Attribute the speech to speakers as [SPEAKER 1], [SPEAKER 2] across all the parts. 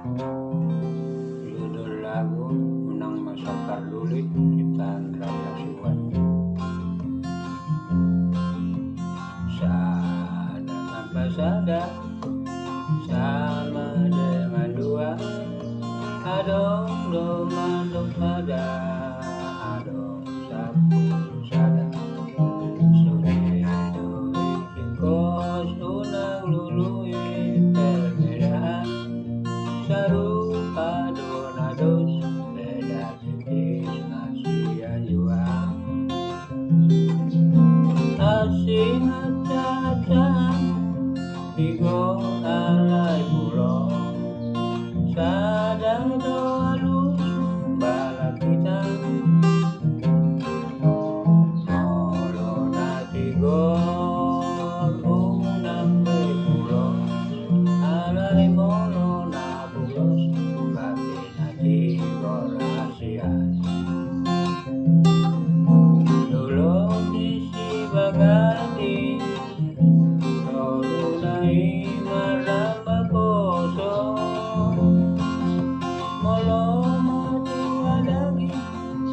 [SPEAKER 1] Judul lagu Menang Masa Karduli ciptaan Raya Suwan. Sada tanpa sada sama dengan dua, adong dong adong sada, adong sapu sada. Sudah duit kos unang lului perbedaan, sarupa donados beda tipis kasihan jua. Asing acak-acakan tigo alai pulau, sada doa halus bala kita molona tigo unang pulau, alai molona pulos batina tigo rahasian. Dulong isi bagadi Torunai maramba poso, molo matua dagi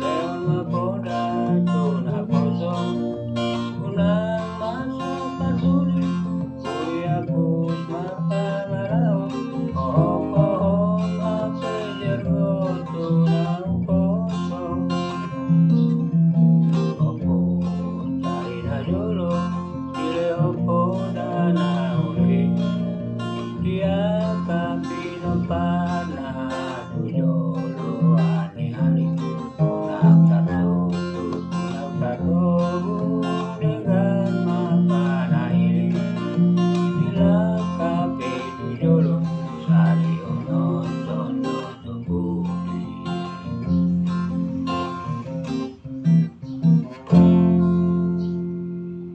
[SPEAKER 1] leon mapoda tuna poso. Unang masa karduli uyapus mapangarao, ohong mapejergo tunang poso. Opo cari na jolo sile opo dana uli, dia kapino pana tu jolo ani-ani. Unang kartu dengan mapana ini, bila kapi tu jolo